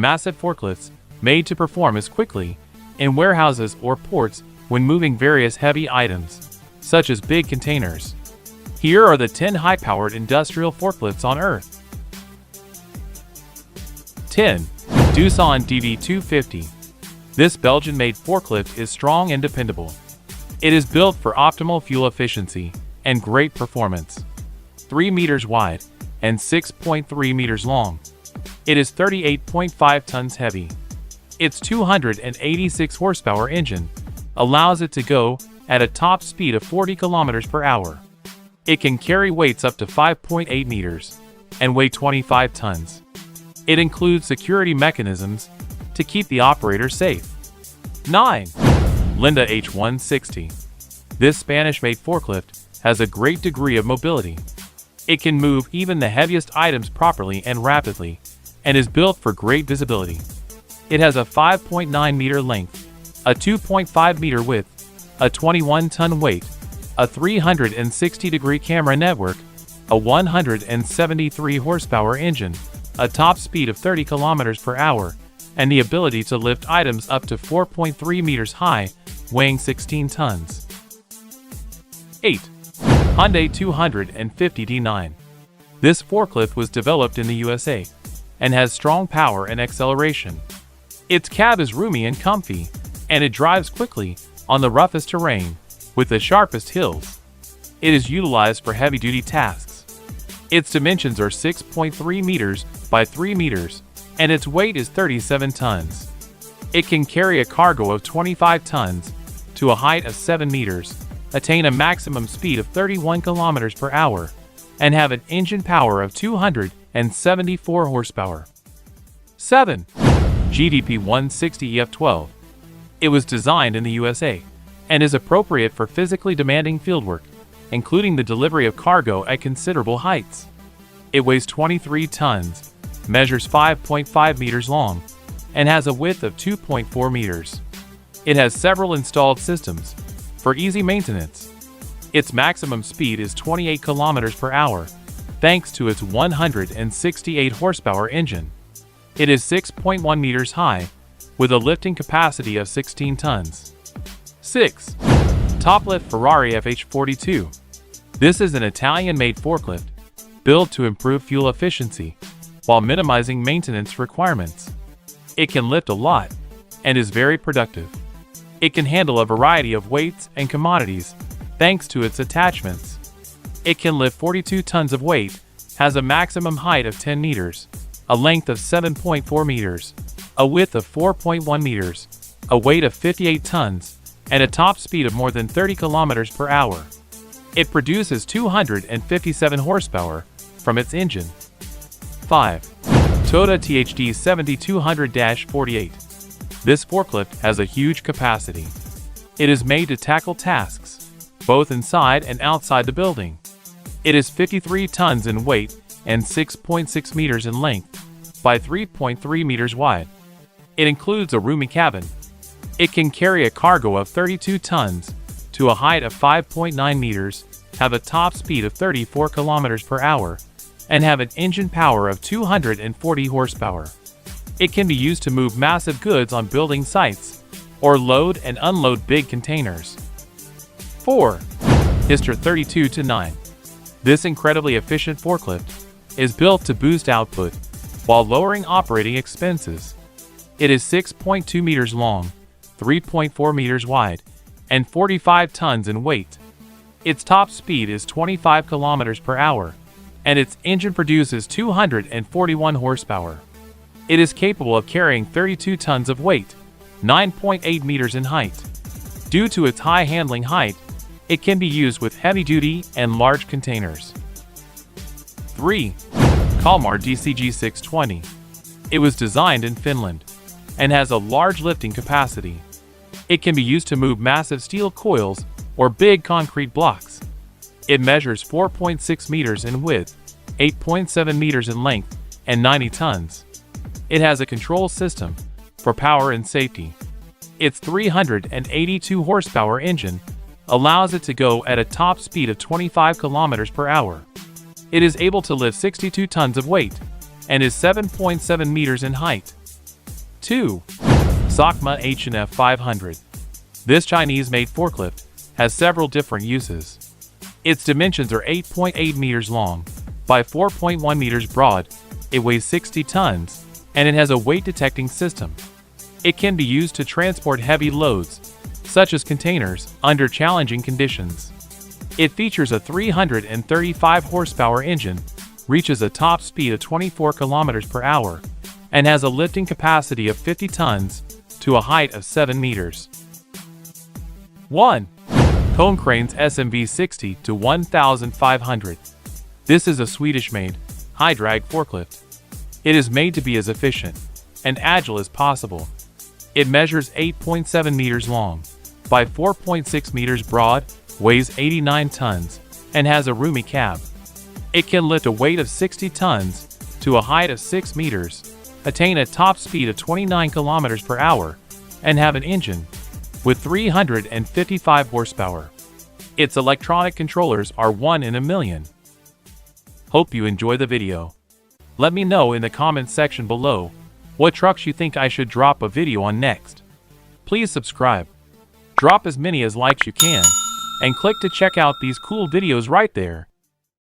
massive forklifts made to perform as quickly in warehouses or ports when moving various heavy items, such as big containers. Here are the 10 high-powered industrial forklifts on Earth. 10. Dusan DV-250. This Belgian-made forklift is strong and dependable. It is built for optimal fuel efficiency and great performance. 3 meters wide and 6.3 meters long. It is 38.5 tons heavy. Its 286 horsepower engine allows it to go at a top speed of 40 kilometers per hour. It can carry weights up to 5.8 meters and weigh 25 tons. It includes security mechanisms to keep the operator safe. 9. Hyundai H160. This Spanish-made forklift has a great degree of mobility. It can move even the heaviest items properly and rapidly, and is built for great visibility. It has a 5.9 meter length, a 2.5 meter width, a 21-ton weight, a 360-degree camera network, a 173 horsepower engine, a top speed of 30 kilometers per hour, and the ability to lift items up to 4.3 meters high, weighing 16 tons. 8. Hyundai 250 D9. This forklift was developed in the USA and has strong power and acceleration. Its cab is roomy and comfy, and it drives quickly on the roughest terrain with the sharpest hills. It is utilized for heavy-duty tasks. Its dimensions are 6.3 meters by 3 meters, and its weight is 37 tons. It can carry a cargo of 25 tons to a height of 7 meters, attain a maximum speed of 31 kilometers per hour, and have an engine power of 274 horsepower. 7. GDP 160 EF12. It was designed in the USA and is appropriate for physically demanding fieldwork, including the delivery of cargo at considerable heights. It weighs 23 tons, measures 5.5 meters long, and has a width of 2.4 meters. It has several installed systems for easy maintenance. Its maximum speed is 28 kilometers per hour, thanks to its 168 horsepower engine. It is 6.1 meters high, with a lifting capacity of 16 tons. 6. Toplift Ferrari FH42. This is an Italian-made forklift, built to improve fuel efficiency, while minimizing maintenance requirements. It can lift a lot, and is very productive. It can handle a variety of weights and commodities, thanks to its attachments. It can lift 42 tons of weight, has a maximum height of 10 meters, a length of 7.4 meters, a width of 4.1 meters, a weight of 58 tons, and a top speed of more than 30 kilometers per hour. It produces 257 horsepower from its engine. 5. Toyota THD 7200-48. This forklift has a huge capacity. It is made to tackle tasks, both inside and outside the building. It is 53 tons in weight and 6.6 meters in length by 3.3 meters wide. It includes a roomy cabin. It can carry a cargo of 32 tons to a height of 5.9 meters, have a top speed of 34 kilometers per hour, and have an engine power of 240 horsepower. It can be used to move massive goods on building sites or load and unload big containers. 4. Hyster 32-9. This incredibly efficient forklift is built to boost output while lowering operating expenses. It is 6.2 meters long, 3.4 meters wide, and 45 tons in weight. Its top speed is 25 kilometers per hour, and its engine produces 241 horsepower. It is capable of carrying 32 tons of weight, 9.8 meters in height. Due to its high handling height, it can be used with heavy-duty and large containers. 3. Kalmar DCG620. It was designed in Finland and has a large lifting capacity. It can be used to move massive steel coils or big concrete blocks. It measures 4.6 meters in width, 8.7 meters in length, and 90 tons. It has a control system for power and safety. Its 382 horsepower engine allows it to go at a top speed of 25 kilometers per hour. It is able to lift 62 tons of weight and is 7.7 meters in height. 2. SOCMA Hnf-500. This Chinese-made forklift has several different uses. Its dimensions are 8.8 meters long by 4.1 meters broad, it weighs 60 tons, and it has a weight detecting system. It can be used to transport heavy loads, such as containers, under challenging conditions. It features a 335 horsepower engine, reaches a top speed of 24 kilometers per hour, and has a lifting capacity of 50 tons to a height of 7 meters. 1. Konecranes SMV 60-1500. This is a Swedish-made, high-drag forklift. It is made to be as efficient and agile as possible. It measures 8.7 meters long by 4.6 meters broad, weighs 89 tons, and has a roomy cab. It can lift a weight of 60 tons to a height of 6 meters, attain a top speed of 29 kilometers per hour, and have an engine with 355 horsepower. Its electronic controllers are 1 in a million. Hope you enjoy the video. Let me know in the comments section below what trucks you think I should drop a video on next. Please subscribe, drop as many as likes you can, and click to check out these cool videos right there.